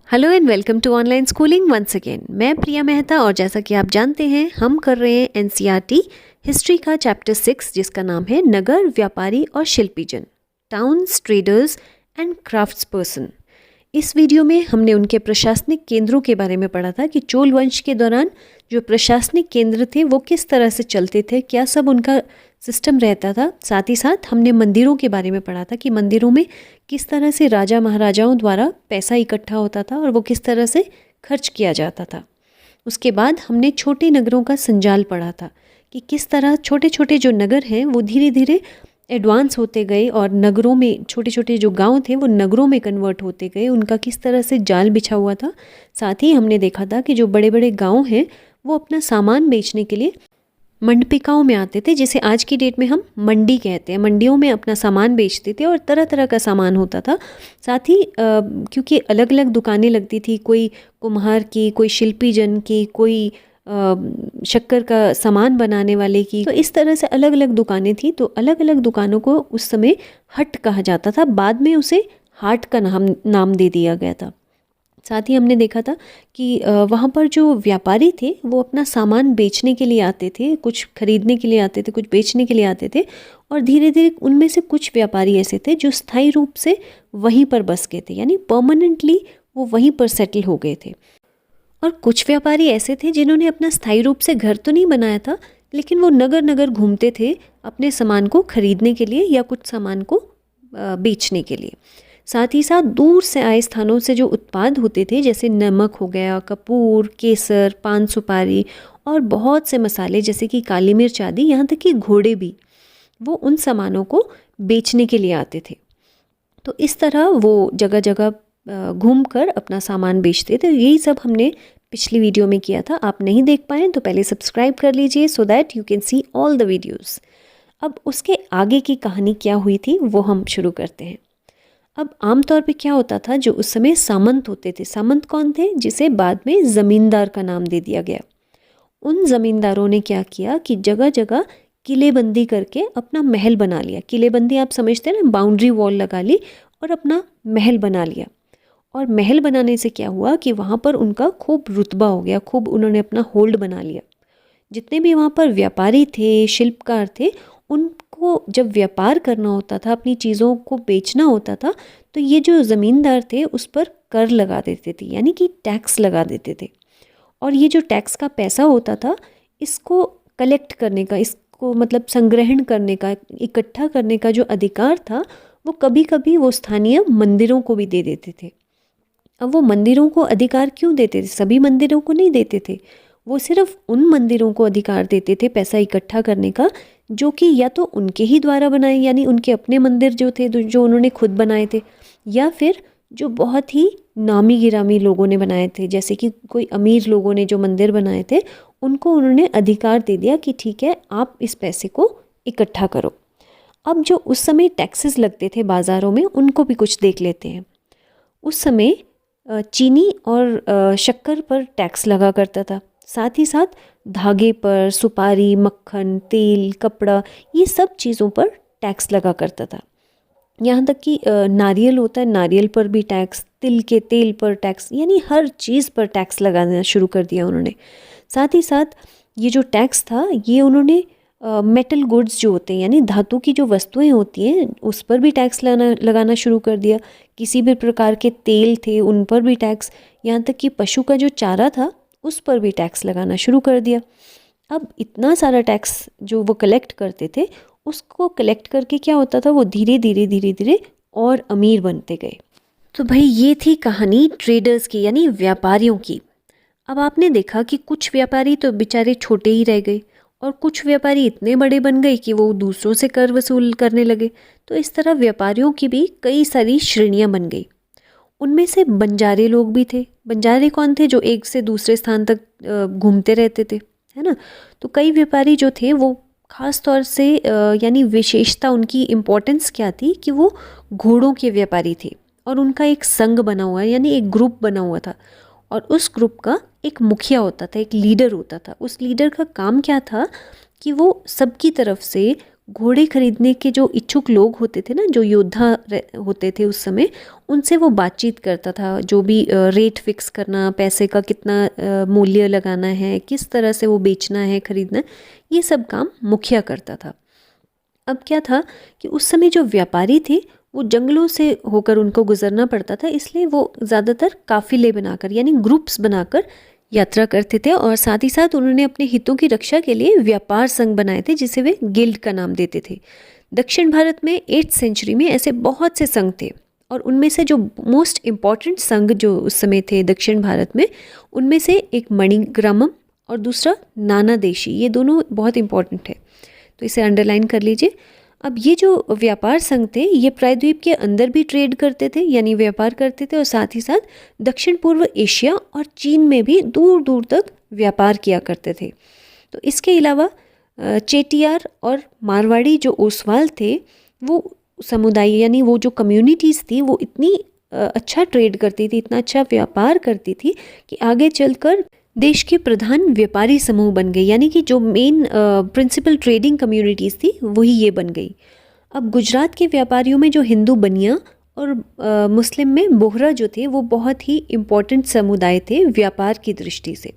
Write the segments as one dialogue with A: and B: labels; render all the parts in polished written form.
A: Hello and welcome to online schooling once again. मैं प्रिया मेहता और जैसा कि आप जानते हैं हम कर रहे हैं एनसीईआरटी हिस्ट्री का चैप्टर 6 जिसका नाम है नगर व्यापारी और शिल्पीजन, towns, traders and crafts person. इस वीडियो में हमने उनके प्रशासनिक केंद्रों के बारे में पढ़ा था कि चोल वंश के दौरान जो प्रशासनिक केंद्र थे वो किस तरह से चलते थे, क्या सब उनका सिस्टम रहता था। साथ ही साथ हमने मंदिरों के बारे में पढ़ा था कि मंदिरों में किस तरह से राजा महाराजाओं द्वारा पैसा इकट्ठा होता था और वो किस तरह से खर्च किया जाता था। उसके बाद हमने छोटे नगरों का संजाल पढ़ा था कि किस तरह छोटे छोटे जो नगर हैं वो धीरे धीरे एडवांस होते गए और नगरों में छोटे छोटे जो गांव थे वो नगरों में कन्वर्ट होते गए, उनका किस तरह से जाल बिछा हुआ था। साथ ही हमने देखा था कि जो बड़े बड़े गांव हैं वो अपना सामान बेचने के लिए मंडपिकाओं में आते थे, जिसे आज की डेट में हम मंडी कहते हैं। मंडियों में अपना सामान बेचते थे और तरह तरह का सामान होता था। साथ ही क्योंकि अलग अलग दुकानें लगती थी, कोई कुम्हार की, कोई शिल्पीजन की, कोई शक्कर का सामान बनाने वाले की, तो इस तरह से अलग अलग दुकानें थी। तो अलग अलग दुकानों को उस समय हट कहा जाता था, बाद में उसे हाट का नाम दे दिया गया था। साथ ही हमने देखा था कि वहाँ पर जो व्यापारी थे वो अपना सामान बेचने के लिए आते थे, कुछ खरीदने के लिए आते थे, कुछ बेचने के लिए आते थे। और धीरे धीरे उनमें से कुछ व्यापारी ऐसे थे जो स्थायी रूप से वहीं पर बस गए थे, यानी परमानेंटली वो वहीं पर सेटल हो गए थे। और कुछ व्यापारी ऐसे थे जिन्होंने अपना स्थायी रूप से घर तो नहीं बनाया था, लेकिन वो नगर नगर घूमते थे अपने सामान को खरीदने के लिए या कुछ सामान को बेचने के लिए। साथ ही साथ दूर से आए स्थानों से जो उत्पाद होते थे, जैसे नमक हो गया, कपूर, केसर, पान सुपारी और बहुत से मसाले जैसे कि काली मिर्च आदि, यहाँ तक कि घोड़े भी, वो उन सामानों को बेचने के लिए आते थे। तो इस तरह वो जगह जगह घूम कर अपना सामान बेचते थे। यही सब हमने पिछली वीडियो में किया था। आप नहीं देख पाए तो पहले सब्सक्राइब कर लीजिए so that you can see all the videos. अब उसके आगे की कहानी क्या हुई थी वो हम शुरू करते हैं। अब आमतौर पे क्या होता था, जो उस समय सामंत होते थे, सामंत कौन थे, जिसे बाद में ज़मींदार का नाम दे दिया गया। उन ज़मींदारों ने क्या किया कि जगह जगह किलेबंदी करके अपना महल बना लिया। किलेबंदी आप समझते हैं ना, बाउंड्री वॉल लगा ली और अपना महल बना लिया। और महल बनाने से क्या हुआ कि वहाँ पर उनका खूब रुतबा हो गया, खूब उन्होंने अपना होल्ड बना लिया। जितने भी वहाँ पर व्यापारी थे, शिल्पकार थे, उनको जब व्यापार करना होता था, अपनी चीज़ों को बेचना होता था, तो ये जो ज़मींदार थे उस पर कर लगा देते थे, यानी कि टैक्स लगा देते थे। और ये जो टैक्स का पैसा होता था, इसको कलेक्ट करने का, इसको मतलब संग्रहण करने का, इकट्ठा करने का जो अधिकार था, वो कभी कभी वो स्थानीय मंदिरों को भी दे देते थे। अब वो मंदिरों को अधिकार क्यों देते थे? सभी मंदिरों को नहीं देते थे, वो सिर्फ उन मंदिरों को अधिकार देते थे पैसा इकट्ठा करने का जो कि या तो उनके ही द्वारा बनाए, यानी उनके अपने मंदिर जो थे, जो उन्होंने खुद बनाए थे, या फिर जो बहुत ही नामी गिरामी लोगों ने बनाए थे, जैसे कि कोई अमीर लोगों ने जो मंदिर बनाए थे, उनको उन्होंने अधिकार दे दिया कि ठीक है, आप इस पैसे को इकट्ठा करो। अब जो उस समय टैक्सेस लगते थे बाज़ारों में, उनको भी कुछ देख लेते हैं। उस समय चीनी और शक्कर पर टैक्स लगा करता था। साथ ही साथ धागे पर, सुपारी, मक्खन, तेल, कपड़ा, ये सब चीज़ों पर टैक्स लगा करता था। यहाँ तक कि नारियल होता है, नारियल पर भी टैक्स, तिल के तेल पर टैक्स, यानी हर चीज़ पर टैक्स लगाना शुरू कर दिया उन्होंने। साथ ही साथ ये जो टैक्स था, ये उन्होंने मेटल गुड्स जो होते हैं, यानी धातु की जो वस्तुएं होती हैं, उस पर भी टैक्स लगाना शुरू कर दिया। किसी भी प्रकार के तेल थे उन पर भी टैक्स, यहाँ तक कि पशु का जो चारा था उस पर भी टैक्स लगाना शुरू कर दिया। अब इतना सारा टैक्स जो वो कलेक्ट करते थे, उसको कलेक्ट करके क्या होता था, वो धीरे धीरे धीरे धीरे और अमीर बनते गए। तो भाई ये थी कहानी ट्रेडर्स की, यानी व्यापारियों की। अब आपने देखा कि कुछ व्यापारी तो बेचारे छोटे ही रह गए और कुछ व्यापारी इतने बड़े बन गए कि वो दूसरों से कर वसूल करने लगे। तो इस तरह व्यापारियों की भी कई सारी श्रेणियां बन गई। उनमें से बंजारे लोग भी थे। बंजारे कौन थे? जो एक से दूसरे स्थान तक घूमते रहते थे, है ना। तो कई व्यापारी जो थे वो खास तौर से यानी विशेषता, उनकी इम्पोर्टेंस क्या थी कि वो घोड़ों के व्यापारी थे और उनका एक संघ बना हुआ, यानी एक ग्रुप बना हुआ था। और उस ग्रुप का एक मुखिया होता था, एक लीडर होता था। उस लीडर का काम क्या था कि वो सबकी तरफ से घोड़े खरीदने के जो इच्छुक लोग होते थे ना, जो योद्धा होते थे उस समय, उनसे वो बातचीत करता था। जो भी रेट फिक्स करना, पैसे का कितना मूल्य लगाना है, किस तरह से वो बेचना है, खरीदना है, ये सब काम मुखिया करता था। अब क्या था कि उस समय जो व्यापारी थे वो जंगलों से होकर उनको गुजरना पड़ता था, इसलिए वो ज़्यादातर काफ़िले बनाकर यानी ग्रुप्स बनाकर यात्रा करते थे। और साथ ही साथ उन्होंने अपने हितों की रक्षा के लिए व्यापार संघ बनाए थे, जिसे वे गिल्ड का नाम देते थे। दक्षिण भारत में 8th सेंचुरी में ऐसे बहुत से संघ थे, और उनमें से जो मोस्ट इम्पॉर्टेंट संघ जो उस समय थे दक्षिण भारत में, उनमें से एक मणिग्रामम और दूसरा नाना देशी, ये दोनों बहुत इंपॉर्टेंट है, तो इसे अंडरलाइन कर लीजिए। अब ये जो व्यापार संघ थे ये प्रायद्वीप के अंदर भी ट्रेड करते थे यानी व्यापार करते थे, और साथ ही साथ दक्षिण पूर्व एशिया और चीन में भी दूर दूर तक व्यापार किया करते थे। तो इसके अलावा चेटियार और मारवाड़ी जो ओसवाल थे, वो समुदाय यानी वो जो कम्युनिटीज़ थी वो इतनी अच्छा ट्रेड करती थी, इतना अच्छा व्यापार करती थी कि आगे चलकर देश के प्रधान व्यापारी समूह बन गए, यानी कि जो मेन प्रिंसिपल ट्रेडिंग कम्युनिटीज़ थी वही ये बन गई। अब गुजरात के व्यापारियों में जो हिंदू बनिया और मुस्लिम में बोहरा जो थे वो बहुत ही इम्पोर्टेंट समुदाय थे व्यापार की दृष्टि से।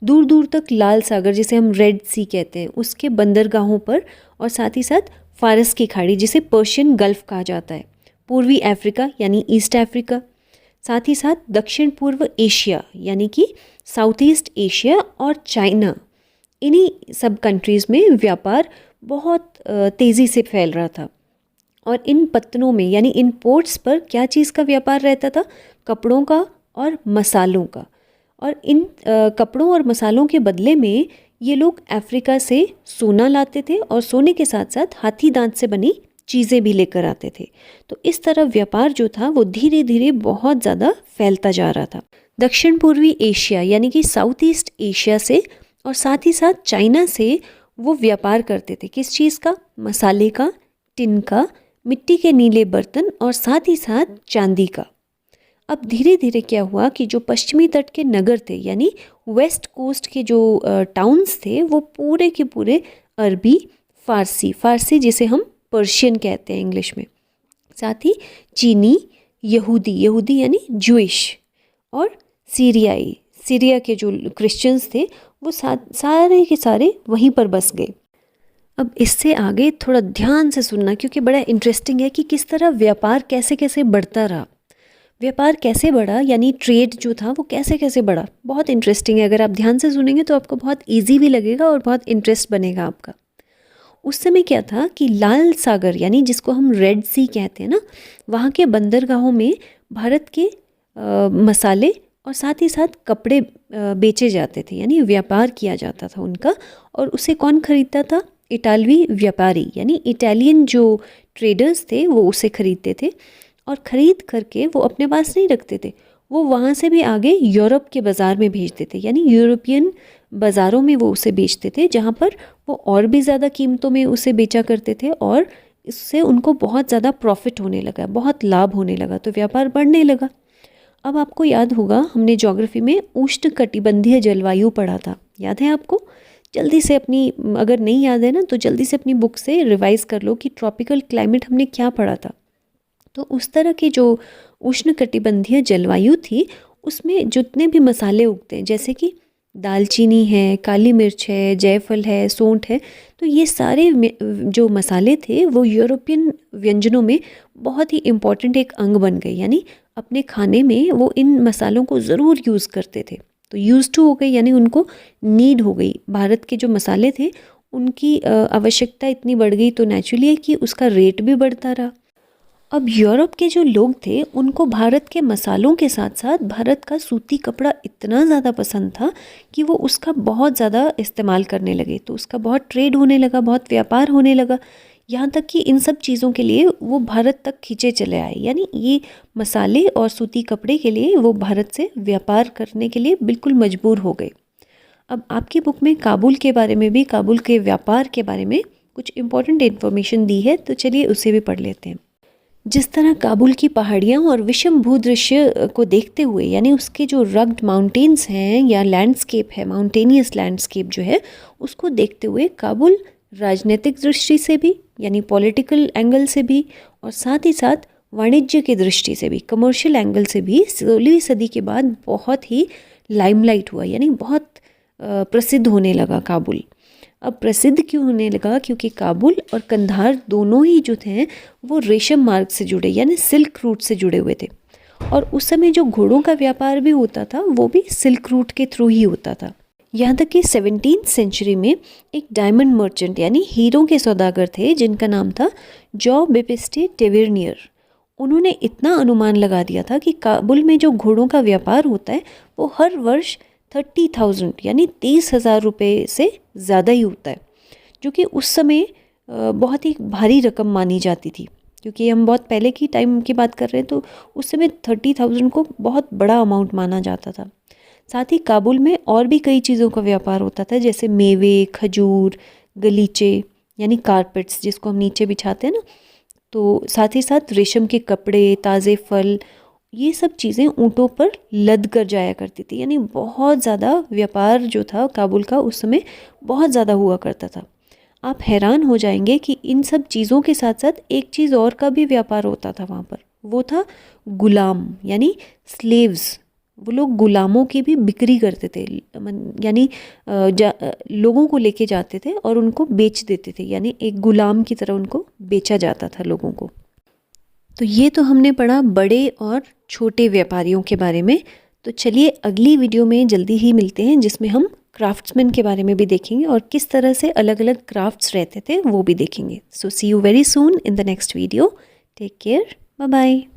A: दूर दूर तक लाल सागर, जिसे हम रेड सी कहते हैं, उसके बंदरगाहों पर, और साथ ही साथ फारस की खाड़ी जिसे पर्शियन गल्फ कहा जाता है, पूर्वी अफ्रीका यानी ईस्ट अफ्रीका, साथ ही साथ दक्षिण पूर्व एशिया यानी कि साउथ ईस्ट एशिया और चाइना, इन्हीं सब कंट्रीज़ में व्यापार बहुत तेज़ी से फैल रहा था। और इन पत्तनों में यानी इन पोर्ट्स पर क्या चीज़ का व्यापार रहता था? कपड़ों का और मसालों का। और इन कपड़ों और मसालों के बदले में ये लोग अफ्रीका से सोना लाते थे, और सोने के साथ साथ हाथी दांत से बनी चीज़ें भी लेकर आते थे। तो इस तरह व्यापार जो था वो धीरे धीरे बहुत ज़्यादा फैलता जा रहा था। दक्षिण पूर्वी एशिया यानी कि साउथ ईस्ट एशिया से और साथ ही साथ चाइना से वो व्यापार करते थे। किस चीज़ का? मसाले का, टिन का, मिट्टी के नीले बर्तन और साथ ही साथ चांदी का। अब धीरे धीरे क्या हुआ कि जो पश्चिमी तट के नगर थे यानी वेस्ट कोस्ट के जो टाउन्स थे वो पूरे के पूरे अरबी, फारसी जिसे हम पर्शियन कहते हैं इंग्लिश में, साथ ही चीनी, यहूदी यानी ज्यूइश, और सीरिया के जो क्रिश्चियंस थे वो सारे के सारे वहीं पर बस गए। अब इससे आगे थोड़ा ध्यान से सुनना, क्योंकि बड़ा इंटरेस्टिंग है कि किस तरह व्यापार कैसे कैसे बढ़ता रहा। व्यापार कैसे बढ़ा यानी ट्रेड जो था वो कैसे कैसे बढ़ा, बहुत इंटरेस्टिंग है। अगर आप ध्यान से सुनेंगे तो आपको बहुत ईजी भी लगेगा और बहुत इंटरेस्ट बनेगा आपका। उस समय क्या था कि लाल सागर यानी जिसको हम रेड सी कहते हैं ना, वहाँ के बंदरगाहों में भारत के मसाले और साथ ही साथ कपड़े बेचे जाते थे, यानी व्यापार किया जाता था उनका। और उसे कौन खरीदता था? इटालवी व्यापारी यानी इटालियन जो ट्रेडर्स थे वो उसे खरीदते थे, और ख़रीद करके वो अपने पास नहीं रखते थे, वो वहाँ से भी आगे यूरोप के बाज़ार में भेजते थे, यानी यूरोपियन बाज़ारों में वो उसे बेचते थे, जहाँ पर वो और भी ज़्यादा कीमतों में उसे बेचा करते थे, और इससे उनको बहुत ज़्यादा प्रॉफिट होने लगा, बहुत लाभ होने लगा, तो व्यापार बढ़ने लगा। अब आपको याद होगा हमने ज्योग्राफी में उष्णकटिबंधीय जलवायु पढ़ा था, याद है आपको? जल्दी से अपनी, अगर नहीं याद है ना तो जल्दी से अपनी बुक से रिवाइज़ कर लो कि ट्रॉपिकल क्लाइमेट हमने क्या पढ़ा था। तो उस तरह की जो उष्णकटिबंधीय जलवायु थी उसमें जितने भी मसाले उगते हैं, जैसे कि दालचीनी है, काली मिर्च है, जायफल है, सौंठ है, तो ये सारे जो मसाले थे वो यूरोपियन व्यंजनों में बहुत ही इम्पॉर्टेंट एक अंग बन गए, यानी अपने खाने में वो इन मसालों को ज़रूर यूज़ करते थे। तो यूज़ टू हो गई यानी उनको नीड हो गई। भारत के जो मसाले थे उनकी आवश्यकता इतनी बढ़ गई, तो नेचुरली है कि उसका रेट भी बढ़ता रहा। अब यूरोप के जो लोग थे उनको भारत के मसालों के साथ साथ भारत का सूती कपड़ा इतना ज़्यादा पसंद था कि वो उसका बहुत ज़्यादा इस्तेमाल करने लगे, तो उसका बहुत ट्रेड होने लगा, बहुत व्यापार होने लगा, यहाँ तक कि इन सब चीज़ों के लिए वो भारत तक खींचे चले आए। यानी ये मसाले और सूती कपड़े के लिए वो भारत से व्यापार करने के लिए बिल्कुल मजबूर हो गए। अब आपकी बुक में काबुल के बारे में भी, काबुल के व्यापार के बारे में कुछ इम्पोर्टेंट इन्फॉर्मेशन दी है, तो चलिए उसे भी पढ़ लेते हैं। जिस तरह काबुल की पहाड़ियाँ और विषम भूदृश्य को देखते हुए, यानी उसके जो रग्ड माउंटेन्स हैं या लैंडस्केप है, माउंटेनियस लैंडस्केप जो है, उसको देखते हुए काबुल राजनीतिक दृष्टि से भी यानी पॉलिटिकल एंगल से भी, और साथ ही साथ वाणिज्य की दृष्टि से भी, कमर्शियल एंगल से भी 16वीं सदी के बाद बहुत ही लाइमलाइट हुआ, यानी बहुत प्रसिद्ध होने लगा काबुल। अब प्रसिद्ध क्यों होने लगा? क्योंकि काबुल और कंधार दोनों ही जो थे वो रेशम मार्ग से जुड़े यानी सिल्क रूट से जुड़े हुए थे, और उस समय जो घोड़ों का व्यापार भी होता था वो भी सिल्क रूट के थ्रू ही होता था। यहाँ तक कि 17वीं सेंचुरी में एक डायमंड मर्चेंट यानी हीरों के सौदागर थे जिनका नाम था जॉ बेपिस्टे टेवेर्नियर। उन्होंने इतना अनुमान लगा दिया था कि काबुल में जो घोड़ों का व्यापार होता है वो हर वर्ष 30,000 यानी 30,000 रुपये से ज़्यादा ही होता है, जो कि उस समय बहुत ही भारी रकम मानी जाती थी। क्योंकि हम बहुत पहले की टाइम की बात कर रहे हैं तो उस समय 30,000 को बहुत बड़ा अमाउंट माना जाता था। साथ ही काबुल में और भी कई चीज़ों का व्यापार होता था, जैसे मेवे, खजूर, गलीचे यानी कारपेट्स जिसको हम नीचे बिछाते हैं ना, तो साथ ही साथ रेशम के कपड़े, ताज़े फल, ये सब चीज़ें ऊँटों पर लद कर जाया करती थी। यानी बहुत ज़्यादा व्यापार जो था काबुल का उस समय बहुत ज़्यादा हुआ करता था। आप हैरान हो जाएंगे कि इन सब चीज़ों के साथ साथ एक चीज़ और का भी व्यापार होता था वहाँ पर, वो था गुलाम यानी स्लेव्स। वो लोग गुलामों की भी बिक्री करते थे, यानी लोगों को लेके जाते थे और उनको बेच देते थे, यानी एक गुलाम की तरह उनको बेचा जाता था लोगों को। तो ये तो हमने पढ़ा बड़े और छोटे व्यापारियों के बारे में। तो चलिए अगली वीडियो में जल्दी ही मिलते हैं जिसमें हम क्राफ्ट्समैन के बारे में भी देखेंगे और किस तरह से अलग अलग क्राफ्ट्स रहते थे वो भी देखेंगे। So see you very soon in the next video. Take care, bye bye.